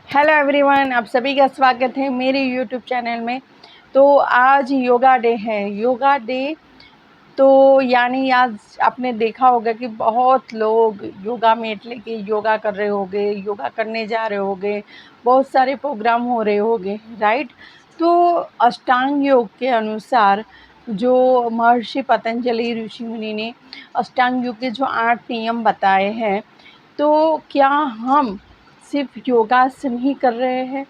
Hello everyone, आप सभी का स्वागत है मेरे यूट्यूब चैनल में। तो आज योगा डे है। योगा डे तो यानी आज आपने देखा होगा कि बहुत लोग योगा मैट लेके योगा कर रहे होंगे, योगा करने जा रहे होंगे, बहुत सारे प्रोग्राम हो रहे होंगे, राइट। तो अष्टांग योग के अनुसार जो महर्षि पतंजलि ऋषि मुनि ने अष्टांग योग के जो 8 नियम बताए हैं, तो क्या हम सिर्फ योगासन ही कर रहे हैं,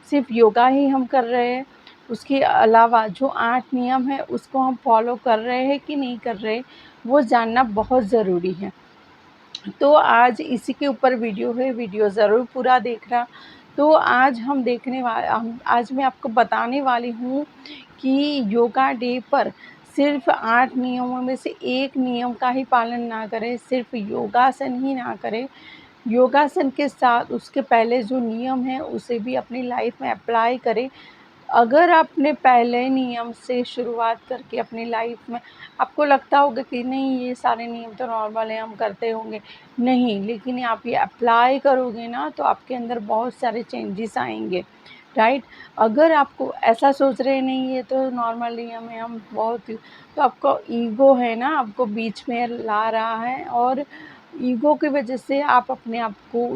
सिर्फ योगा ही हम कर रहे हैं, उसके अलावा जो 8 नियम है उसको हम फॉलो कर रहे हैं कि नहीं कर रहे, वो जानना बहुत ज़रूरी है। तो आज इसी के ऊपर वीडियो है, वीडियो ज़रूर पूरा देखना। तो आज आज मैं आपको बताने वाली हूँ कि योगा डे पर सिर्फ 8 नियमों में से एक नियम का ही पालन ना करें, सिर्फ योगासन ही ना करें, योगासन के साथ उसके पहले जो नियम है उसे भी अपनी लाइफ में अप्लाई करें। अगर आपने पहले नियम से शुरुआत करके अपनी लाइफ में आपको लगता होगा कि नहीं ये सारे नियम तो नॉर्मल है, हम करते होंगे, नहीं, लेकिन आप ये अप्लाई करोगे ना तो आपके अंदर बहुत सारे चेंजेस आएंगे, राइट। अगर आपको ऐसा सोच रहे नहीं ये तो नॉर्मल नियम है, हम बहुत तो आपको ईगो है ना, आपको बीच में ला रहा है, और ईगो की वजह से आप अपने आप को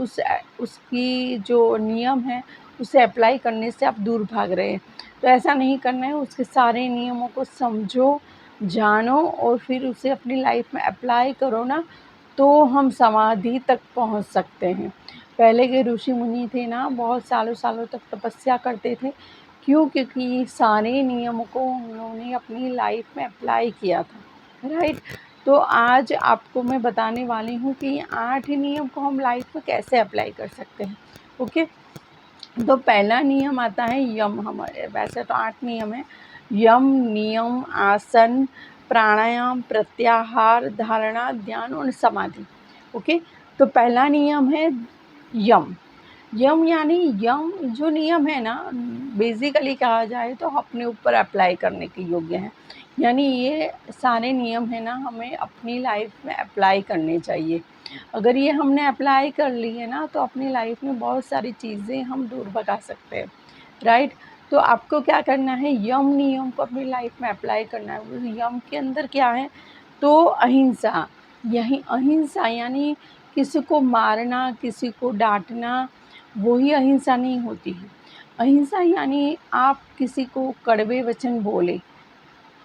उसकी जो नियम है उसे अप्लाई करने से आप दूर भाग रहे हैं। तो ऐसा नहीं करना है, उसके सारे नियमों को समझो, जानो और फिर उसे अपनी लाइफ में अप्लाई करो ना, तो हम समाधि तक पहुंच सकते हैं। पहले के ऋषि मुनि थे ना, बहुत सालों सालों तक तपस्या करते थे। क्यों? क्योंकि सारे नियमों को उन्होंने अपनी लाइफ में अप्लाई किया था, राइट। तो आज आपको मैं बताने वाली हूँ कि 8 नियम को हम लाइफ में कैसे अप्लाई कर सकते हैं। ओके, तो पहला नियम आता है यम। हमारे वैसे तो 8 नियम है। यम, नियम, आसन, प्राणायाम, प्रत्याहार, धारणा, ध्यान और समाधि। ओके, तो पहला नियम है यम। यम यानी यम जो नियम है ना, बेसिकली कहा जाए तो अपने ऊपर अप्लाई करने के योग्य हैं। यानी ये सारे नियम है ना, हमें अपनी लाइफ में अप्लाई करने चाहिए। अगर ये हमने अप्लाई कर ली है ना, तो अपनी लाइफ में बहुत सारी चीज़ें हम दूर भगा सकते हैं, राइट। तो आपको क्या करना है, यम नियम को अपनी लाइफ में अप्लाई करना है। उस यम के अंदर क्या है, तो अहिंसा। यही अहिंसा यानी किसी को मारना, किसी को डांटना, वही अहिंसा नहीं होती है। अहिंसा यानी आप किसी को कड़वे वचन बोले,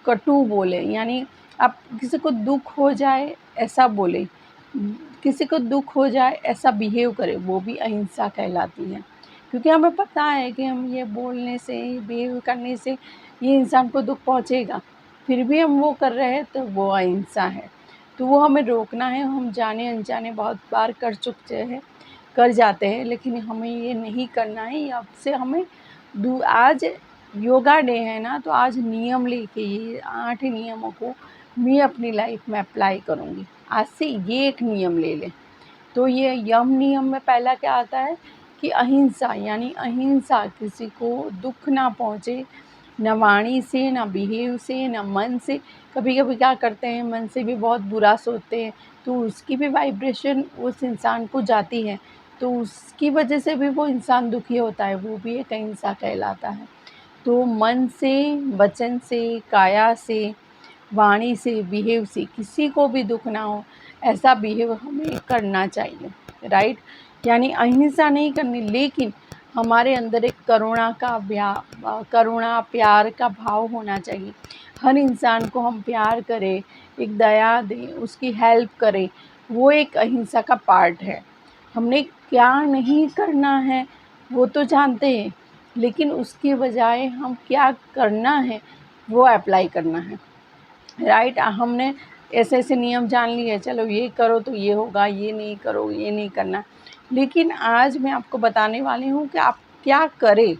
कटु बोले, यानी आप किसी को दुख हो जाए ऐसा बोले, किसी को दुख हो जाए ऐसा बिहेव करे, वो भी अहिंसा कहलाती है। क्योंकि हमें पता है कि हम ये बोलने से, बिहेव करने से ये इंसान को दुख पहुंचेगा, फिर भी हम वो कर रहे हैं तो वो अहिंसा है। तो वो हमें रोकना है। हम जाने अनजाने बहुत बार कर जाते हैं, लेकिन हमें ये नहीं करना है। अब से हमें आज योगा डे है ना, तो आज नियम लेके ये 8 नियमों को मैं अपनी लाइफ में अप्लाई करूँगी। आज से ये एक नियम ले लें। तो ये यम नियम में पहला क्या आता है कि अहिंसा, यानी अहिंसा, किसी को दुख ना पहुँचे, न वाणी से, न बिहेव से, न मन से। कभी कभी क्या करते हैं, मन से भी बहुत बुरा सोचते हैं, तो उसकी भी वाइब्रेशन उस इंसान को जाती है, तो उसकी वजह से भी वो इंसान दुखी होता है, वो भी एक अहिंसा कहलाता है। तो मन से, वचन से, काया से, वाणी से, बिहेव से किसी को भी दुख ना हो, ऐसा बिहेव हमें करना चाहिए, राइट। यानी अहिंसा नहीं करनी, लेकिन हमारे अंदर एक करुणा प्यार का भाव होना चाहिए। हर इंसान को हम प्यार करें, एक दया दें, उसकी हेल्प करें, वो एक अहिंसा का पार्ट है। हमने क्या नहीं करना है वो तो जानते हैं, लेकिन उसके बजाय हम क्या करना है वो अप्लाई करना है, राइट। हमने ऐसे ऐसे नियम जान लिए, चलो ये करो तो ये होगा, ये नहीं करो ये नहीं करना। लेकिन आज मैं आपको बताने वाली हूँ कि आप क्या करें,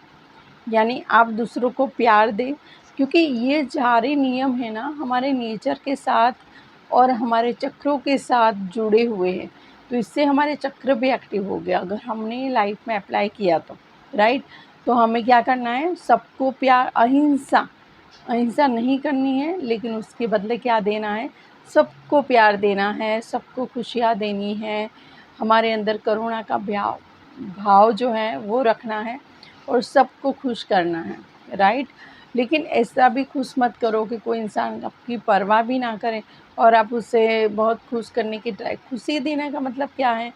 यानी आप दूसरों को प्यार दें। क्योंकि ये सारे नियम है ना, हमारे नेचर के साथ और हमारे चक्रों के साथ जुड़े हुए हैं। तो इससे हमारे चक्र भी एक्टिव हो गया अगर हमने लाइफ में अप्लाई किया तो, राइट। तो हमें क्या करना है, सबको प्यार, अहिंसा, अहिंसा नहीं करनी है, लेकिन उसके बदले क्या देना है, सबको प्यार देना है, सबको खुशियाँ देनी है, हमारे अंदर करुणा का भाव भाव जो है वो रखना है और सबको खुश करना है, राइट। लेकिन ऐसा भी खुश मत करो कि कोई इंसान आपकी परवाह भी ना करे और आप उसे बहुत खुश करने की ट्राई। खुशी देने का मतलब क्या है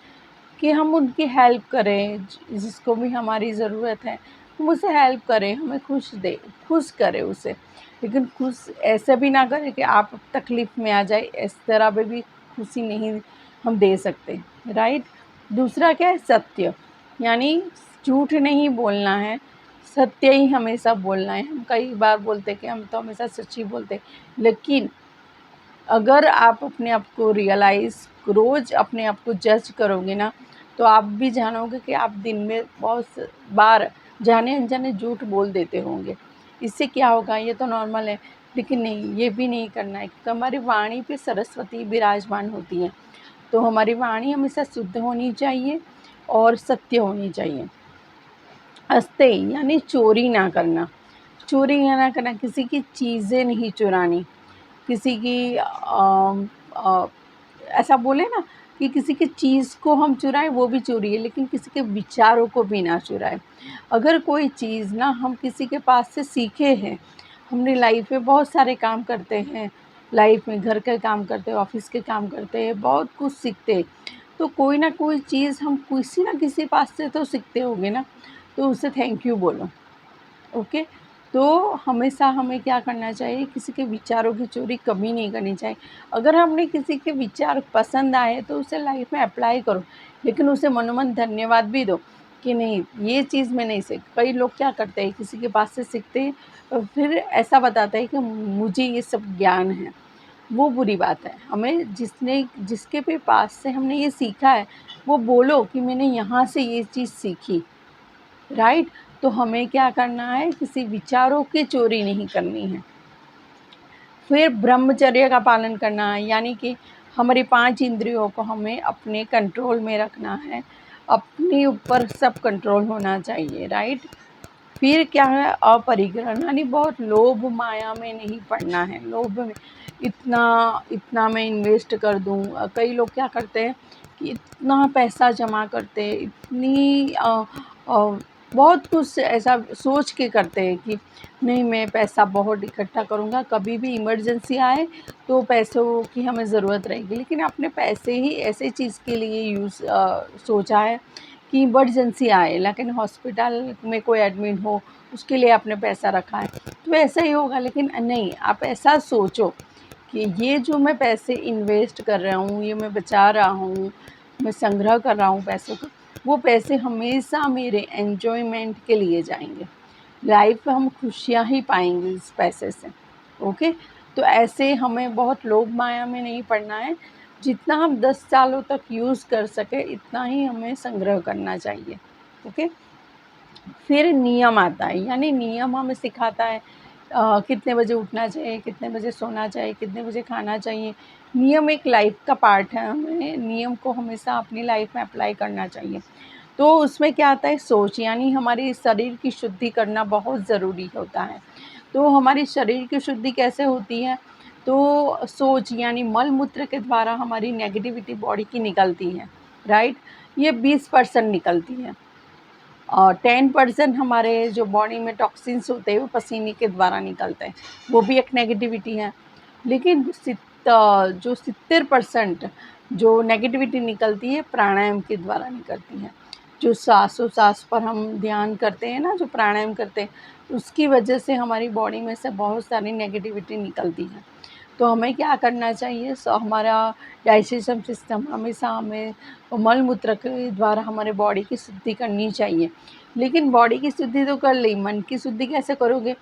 कि हम उनकी हेल्प करें, जिसको भी हमारी ज़रूरत है हम उसे हेल्प करें, हमें खुश करें उसे। लेकिन खुश ऐसे भी ना करें कि आप तकलीफ़ में आ जाए, इस तरह पे भी खुशी नहीं हम दे सकते, राइट। दूसरा क्या है, सत्य, यानी झूठ नहीं बोलना है, सत्य ही हमेशा बोलना है। हम कई बार बोलते कि हम तो हमेशा सच ही बोलते, लेकिन अगर आप अपने आप को रोज़ अपने आप को जज करोगे ना, तो आप भी जानोगे कि आप दिन में बहुत बार जाने अनजाने झूठ बोल देते होंगे। इससे क्या होगा, ये तो नॉर्मल है, लेकिन नहीं, ये भी नहीं करना है क्योंकि हमारी वाणी पे सरस्वती विराजमान होती हैं। तो हमारी वाणी हमेशा शुद्ध होनी चाहिए और सत्य होनी चाहिए। अस्ते यानी चोरी ना करना, चोरी ना करना, किसी की चीज़ें नहीं चुरानी, किसी की ऐसा बोले ना कि किसी की चीज़ को हम चुराएं वो भी चोरी है, लेकिन किसी के विचारों को भी ना चुराएं। अगर कोई चीज़ ना हम किसी के पास से सीखे हैं, हमने लाइफ में बहुत सारे काम करते हैं, लाइफ में घर के काम करते हैं, ऑफिस के काम करते हैं, बहुत कुछ सीखते हैं, तो कोई ना कोई चीज़ हम किसी ना किसी पास से तो सीखते होंगे ना, तो उसे थैंक यू बोलो, ओके। तो हमेशा हमें क्या करना चाहिए, किसी के विचारों की चोरी कभी नहीं करनी चाहिए। अगर हमने किसी के विचार पसंद आए तो उसे लाइफ में अप्लाई करो, लेकिन उसे मनोमन धन्यवाद भी दो कि नहीं, ये चीज़ मैं नहीं सीख। कई लोग क्या करते हैं, किसी के पास से सीखते हैं और फिर ऐसा बताते हैं कि मुझे ये सब ज्ञान है, वो बुरी बात है। हमें जिसके भी पास से हमने ये सीखा है वो बोलो कि मैंने यहाँ से ये चीज़ सीखी, राइट। तो हमें क्या करना है, किसी विचारों की चोरी नहीं करनी है। फिर ब्रह्मचर्य का पालन करना है, यानी कि हमारी 5 इंद्रियों को हमें अपने कंट्रोल में रखना है, अपने ऊपर सब कंट्रोल होना चाहिए, राइट। फिर क्या है, अपरिग्रहण, यानी बहुत लोभ माया में नहीं पड़ना है। लोभ में इतना इतना मैं इन्वेस्ट कर दूँ, कई लोग क्या करते हैं कि इतना पैसा जमा करते हैं, बहुत कुछ ऐसा सोच के करते हैं कि नहीं, मैं पैसा बहुत इकट्ठा करूँगा, कभी भी इमरजेंसी आए तो पैसों की हमें ज़रूरत रहेगी। लेकिन आपने पैसे ही ऐसे चीज़ के लिए सोचा है कि इमरजेंसी आए, लेकिन हॉस्पिटल में कोई एडमिट हो उसके लिए आपने पैसा रखा है, तो ऐसा ही होगा। लेकिन नहीं, आप ऐसा सोचो कि ये जो मैं पैसे इन्वेस्ट कर रहा हूँ, ये मैं बचा रहा हूँ, मैं संग्रह कर रहा हूँ पैसों को, वो पैसे हमेशा मेरे एन्जॉयमेंट के लिए जाएंगे। लाइफ में हम खुशियाँ ही पाएंगे इस पैसे से, ओके। तो ऐसे हमें बहुत लोभ माया में नहीं पड़ना है। जितना हम 10 सालों तक यूज़ कर सके इतना ही हमें संग्रह करना चाहिए, ओके। फिर नियम आता है, यानी नियम हमें सिखाता है कितने बजे उठना चाहिए, कितने बजे सोना चाहिए, कितने बजे खाना चाहिए। नियम एक लाइफ का पार्ट है, हमें नियम को हमेशा अपनी लाइफ में अप्लाई करना चाहिए। तो उसमें क्या आता है, सोच, यानी हमारे शरीर की शुद्धि करना बहुत ज़रूरी होता है। तो हमारी शरीर की शुद्धि कैसे होती है, तो सोच यानी मल मूत्र के द्वारा हमारी नेगेटिविटी बॉडी की निकलती है, राइट। ये 20% निकलती है और 10% हमारे जो बॉडी में टॉक्सिन्स होते हैं वो पसीने के द्वारा निकलते हैं, वो भी एक नेगेटिविटी है। लेकिन जो 70% जो नेगेटिविटी निकलती है प्राणायाम के द्वारा निकलती है। जो सांस पर हम ध्यान करते हैं ना, जो प्राणायाम करते हैं, उसकी वजह से हमारी बॉडी में से बहुत सारी नेगेटिविटी निकलती है। तो हमें क्या करना चाहिए, हमारा डाइजेशन सिस्टम हमेशा हमें मल मूत्र के द्वारा हमारे बॉडी की शुद्धि करनी चाहिए। लेकिन बॉडी की शुद्धि तो कर ली, मन की शुद्धि कैसे करोगे।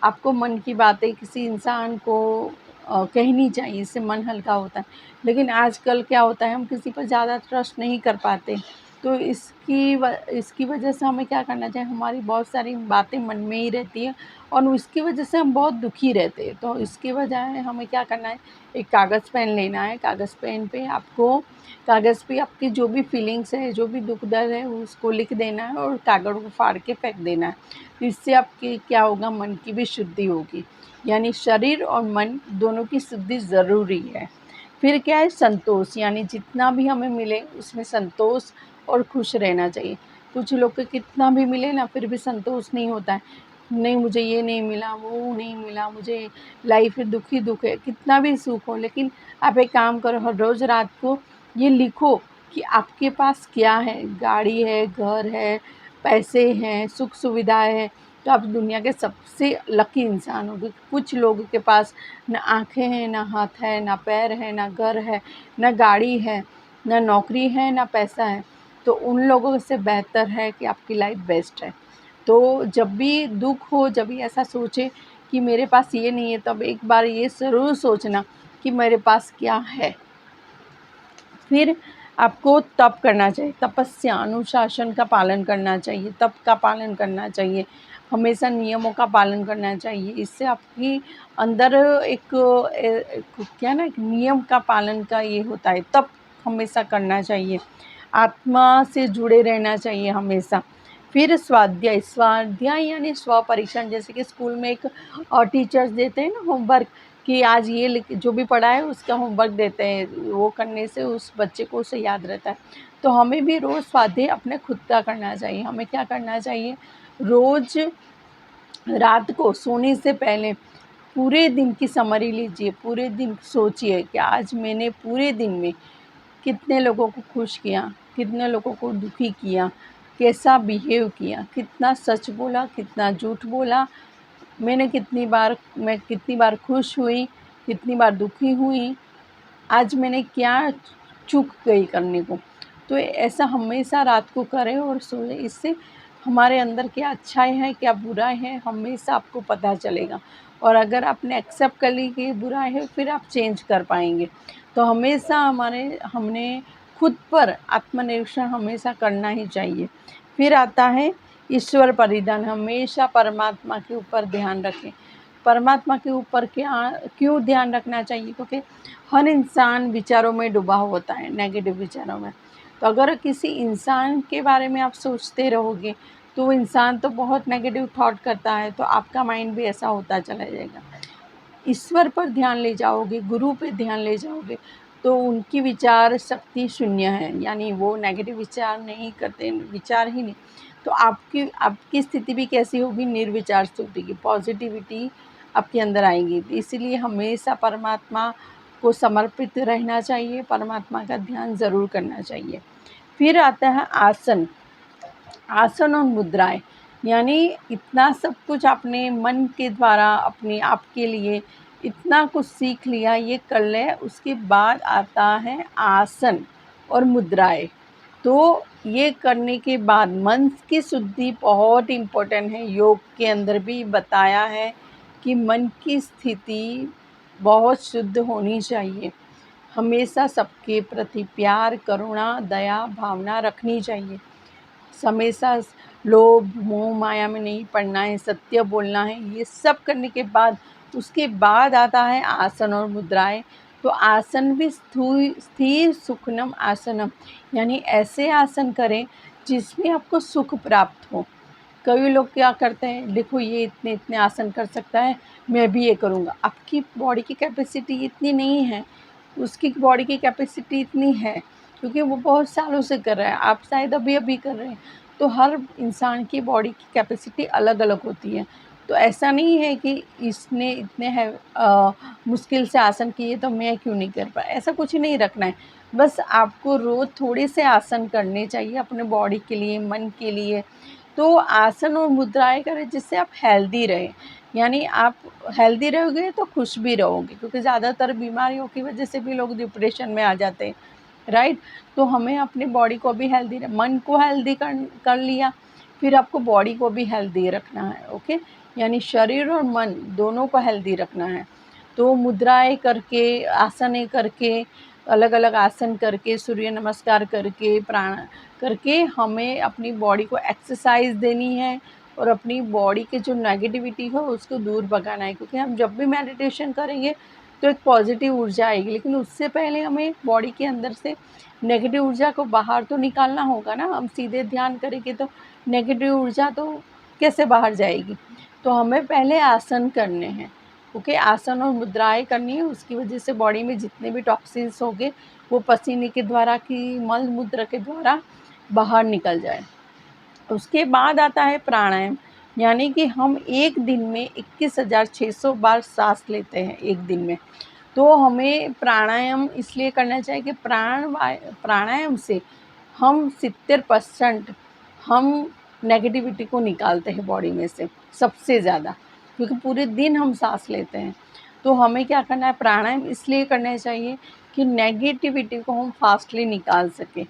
आपको मन की बातें किसी इंसान को कहनी चाहिए, इससे मन हल्का होता है। लेकिन आजकल क्या होता है, हम किसी पर ज़्यादा ट्रस्ट नहीं कर पाते, तो इसकी वजह से हमें क्या करना चाहिए, हमारी बहुत सारी बातें मन में ही रहती हैं और उसकी वजह से हम बहुत दुखी रहते हैं। तो इसकी वजह हमें क्या करना है, एक कागज़ पेन लेना है, कागज़ पेन पे आपको कागज़ पे आपकी जो भी फीलिंग्स है, जो भी दुख दर्द है उसको लिख देना है और कागज़ को फाड़ के फेंक देना है। तो इससे आपकी क्या होगा, मन की भी शुद्धि होगी, यानी शरीर और मन दोनों की शुद्धि ज़रूरी है। फिर क्या है, संतोष, यानी जितना भी हमें मिले उसमें संतोष और खुश रहना चाहिए। कुछ लोग को कितना भी मिले ना फिर भी संतोष नहीं होता है, नहीं मुझे ये नहीं मिला, वो नहीं मिला, मुझे लाइफ में दुख ही दुख है, कितना भी सुख हो। लेकिन आप एक काम करो, हर रोज़ रात को ये लिखो कि आपके पास क्या है, गाड़ी है, घर है, पैसे हैं, सुख सुविधाएं हैं, तो आप दुनिया के सबसे लकी इंसान होगे। कुछ लोगों के पास ना आँखें हैं, ना हाथ है, ना पैर है, ना घर है, ना गाड़ी है, ना नौकरी है, ना पैसा है। तो उन लोगों से बेहतर है कि आपकी लाइफ बेस्ट है। तो जब भी दुख हो, जब भी ऐसा सोचे कि मेरे पास ये नहीं है, तब एक बार ये ज़रूर सोचना कि मेरे पास क्या है। फिर आपको तप करना चाहिए, तपस्या, अनुशासन का पालन करना चाहिए, तप का पालन करना चाहिए, हमेशा नियमों का पालन करना चाहिए। इससे आपकी अंदर क्या ना, एक नियम का पालन का ये होता है, तप हमेशा करना चाहिए। आत्मा से जुड़े रहना चाहिए हमेशा। फिर स्वाध्याय, स्वाध्याय यानी स्वपरीक्षण, जैसे कि स्कूल में एक टीचर्स देते हैं ना होमवर्क, कि आज ये जो भी पढ़ा है उसका होमवर्क देते हैं, वो करने से उस बच्चे को उसे याद रहता है। तो हमें भी रोज़ स्वाध्याय अपने खुद का करना चाहिए। हमें क्या करना चाहिए, रोज़ रात को सोने से पहले पूरे दिन की समरी लीजिए, पूरे दिन सोचिए कि आज मैंने पूरे दिन में कितने लोगों को खुश किया, कितने लोगों को दुखी किया, कैसा बिहेव किया, कितना सच बोला, कितना झूठ बोला, मैं कितनी बार खुश हुई, कितनी बार दुखी हुई, आज मैंने क्या चूक गई करने को। तो ऐसा हमेशा रात को करें और सोएं। इससे हमारे अंदर क्या अच्छाई है, क्या बुराई है, हमेशा आपको पता चलेगा। और अगर आपने एक्सेप्ट कर ली कि ये बुरा है, फिर आप चेंज कर पाएंगे। तो हमेशा हमने खुद पर आत्मनिरीक्षण हमेशा करना ही चाहिए। फिर आता है ईश्वर परिधान, हमेशा परमात्मा के ऊपर ध्यान रखें। परमात्मा के ऊपर क्यों ध्यान रखना चाहिए, क्योंकि हर इंसान विचारों में डूबा होता है, नेगेटिव विचारों में। तो अगर किसी इंसान के बारे में आप सोचते रहोगे तो वो इंसान तो बहुत नेगेटिव थॉट करता है, तो आपका माइंड भी ऐसा होता चला जाएगा। ईश्वर पर ध्यान ले जाओगे, गुरु पे ध्यान ले जाओगे, तो उनकी विचार शक्ति शून्य है, यानी वो नेगेटिव विचार नहीं करते, विचार ही नहीं। तो आपकी आपकी स्थिति भी कैसी होगी, निर्विचार स्थिति की, पॉजिटिविटी आपके अंदर आएगी। तो इसीलिए हमेशा परमात्मा को समर्पित रहना चाहिए, परमात्मा का ध्यान ज़रूर करना चाहिए। फिर आता है आसन, आसन और मुद्राएं, यानी इतना सब कुछ आपने मन के द्वारा अपने आप के लिए इतना कुछ सीख लिया, ये कर ले। उसके बाद आता है आसन और मुद्राएं। तो ये करने के बाद मन की शुद्धि बहुत इम्पोर्टेंट है। योग के अंदर भी बताया है कि मन की स्थिति बहुत शुद्ध होनी चाहिए। हमेशा सबके प्रति प्यार, करुणा, दया भावना रखनी चाहिए। हमेशा लोभ मोह माया में नहीं पड़ना है, सत्य बोलना है। ये सब करने के बाद उसके बाद आता है आसन और मुद्राएं। तो आसन भी स्थिर सुखनम आसनम, यानी ऐसे आसन करें जिसमें आपको सुख प्राप्त हो। कई लोग क्या करते हैं, देखो ये इतने इतने आसन कर सकता है, मैं भी ये करूँगा। आपकी बॉडी की कैपेसिटी इतनी नहीं है, उसकी बॉडी की कैपेसिटी इतनी है, क्योंकि वो बहुत सालों से कर रहा है, आप शायद अभी अभी कर रहे हैं। तो हर इंसान की बॉडी की कैपेसिटी अलग अलग होती है। तो ऐसा नहीं है कि इसने इतने मुश्किल से आसन किए तो मैं क्यों नहीं कर पाया, ऐसा कुछ नहीं रखना है। बस आपको रोज़ थोड़े से आसन करने चाहिए अपने बॉडी के लिए, मन के लिए। तो आसन और मुद्राएं करें जिससे आप हेल्दी रहें, यानी आप हेल्दी रहोगे तो खुश भी रहोगे, क्योंकि ज़्यादातर बीमारियों की वजह से भी लोग डिप्रेशन में आ जाते हैं, राइट। तो हमें अपनी बॉडी को भी हेल्दी, मन को हेल्दी कर लिया, फिर आपको बॉडी को भी हेल्दी रखना है, ओके। यानी शरीर और मन दोनों को हेल्दी रखना है। तो मुद्राएं करके, आसनें करके, अलग अलग आसन करके, सूर्य नमस्कार करके, प्राण करके हमें अपनी बॉडी को एक्सरसाइज देनी है और अपनी बॉडी के जो नेगेटिविटी हो उसको दूर भगाना है। क्योंकि हम जब भी मेडिटेशन करेंगे तो एक पॉजिटिव ऊर्जा आएगी, लेकिन उससे पहले हमें बॉडी के अंदर से नेगेटिव ऊर्जा को बाहर तो निकालना होगा ना। हम सीधे ध्यान करेंगे तो नेगेटिव ऊर्जा तो कैसे बाहर जाएगी। तो हमें पहले आसन करने हैं, ओके। आसन और मुद्राएं करनी है, उसकी वजह से बॉडी में जितने भी टॉक्सिन्स होंगे वो पसीने के द्वारा कि मल मूत्र के द्वारा बाहर निकल जाए। उसके बाद आता है प्राणायाम, यानी कि हम एक दिन में 21,600 बार सांस लेते हैं एक दिन में। तो हमें प्राणायाम इसलिए करना चाहिए कि प्राणायाम से हम 70% हम नेगेटिविटी को निकालते हैं बॉडी में से सबसे ज़्यादा, क्योंकि पूरे दिन हम सांस लेते हैं। तो हमें क्या करना है, प्राणायाम इसलिए करने चाहिए कि नेगेटिविटी को हम फास्टली निकाल सकें।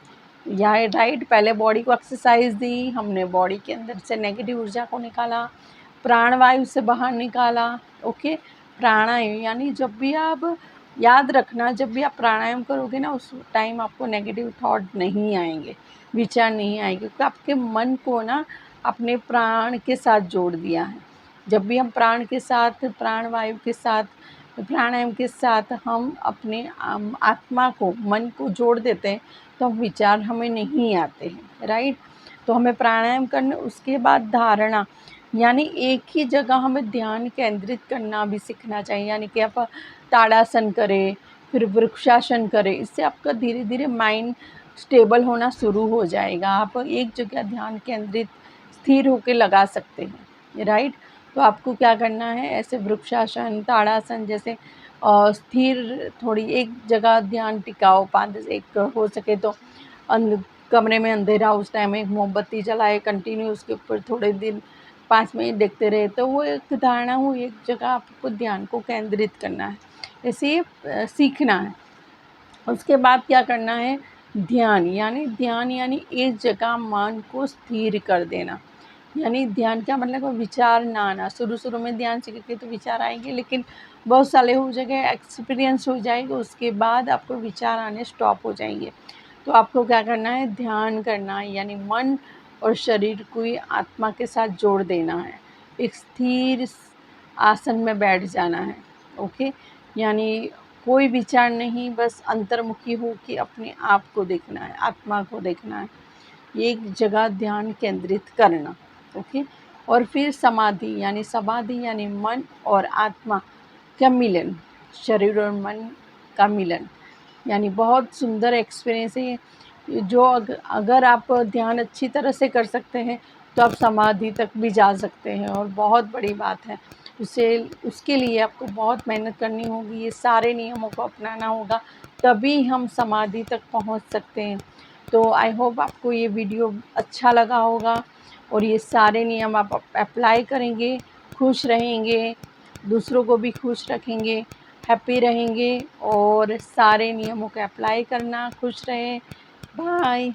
या राइट, पहले बॉडी को एक्सरसाइज दी, हमने बॉडी के अंदर से नेगेटिव ऊर्जा को निकाला, प्राणवायु से बाहर निकाला। ओके, प्राणायाम यानी जब भी आप याद रखना, जब भी आप प्राणायाम करोगे ना, उस टाइम आपको नेगेटिव थॉट नहीं आएंगे, विचार नहीं आएंगे, क्योंकि आपके मन को ना अपने प्राण के साथ जोड़ दिया है। जब भी हम प्राण के साथ, प्राणवायु के साथ, प्राणायाम के साथ हम अपने आत्मा को, मन को जोड़ देते हैं, तो विचार हमें नहीं आते हैं। राइट, तो हमें प्राणायाम करना, उसके बाद धारणा, यानी एक ही जगह हमें ध्यान केंद्रित करना भी सीखना चाहिए। यानी कि आप ताड़ासन करें, फिर वृक्षासन करें, इससे आपका धीरे धीरे माइंड स्टेबल होना शुरू हो जाएगा। आप एक जगह ध्यान केंद्रित स्थिर होकर लगा सकते हैं। राइट, तो आपको क्या करना है, ऐसे वृक्षासन, ताड़ासन जैसे स्थिर थोड़ी एक जगह ध्यान टिकाओ, 5 एक हो सके तो कमरे में अंधेरा, उस टाइम एक मोमबत्ती जलाए कंटिन्यू, उसके ऊपर थोड़े दिन 5 मिनट देखते रहे, तो वो एक धारणा हो, एक जगह आपको ध्यान को केंद्रित करना है, ऐसे सीखना है। उसके बाद क्या करना है, ध्यान यानी एक जगह मन को स्थिर कर देना। यानी ध्यान क्या मतलब, विचार ना आना। शुरू में ध्यान सीखेंगे तो विचार आएंगे, लेकिन बहुत साले हो जाएंगे, एक्सपीरियंस हो जाएगा, उसके बाद आपको विचार आने स्टॉप हो जाएंगे। तो आपको क्या करना है, ध्यान करना है, यानी मन और शरीर को ही आत्मा के साथ जोड़ देना है। एक स्थिर आसन में बैठ जाना है। ओके, यानी कोई विचार नहीं, बस अंतर्मुखी हो के अपने आप को देखना है, आत्मा को देखना है, एक जगह ध्यान केंद्रित करना। ओके, और फिर समाधि यानी मन और आत्मा का मिलन, शरीर और मन का मिलन, यानी बहुत सुंदर एक्सपीरियंस है जो अगर आप ध्यान अच्छी तरह से कर सकते हैं तो आप समाधि तक भी जा सकते हैं, और बहुत बड़ी बात है। उसके लिए आपको बहुत मेहनत करनी होगी, ये सारे नियमों को अपनाना होगा, तभी हम समाधि तक पहुंच सकते हैं। तो आई होप आपको ये वीडियो अच्छा लगा होगा, और ये सारे नियम आप अप्लाई करेंगे, खुश रहेंगे, दूसरों को भी खुश रखेंगे, हैप्पी रहेंगे, और सारे नियमों को अप्लाई करना। खुश रहें, बाय।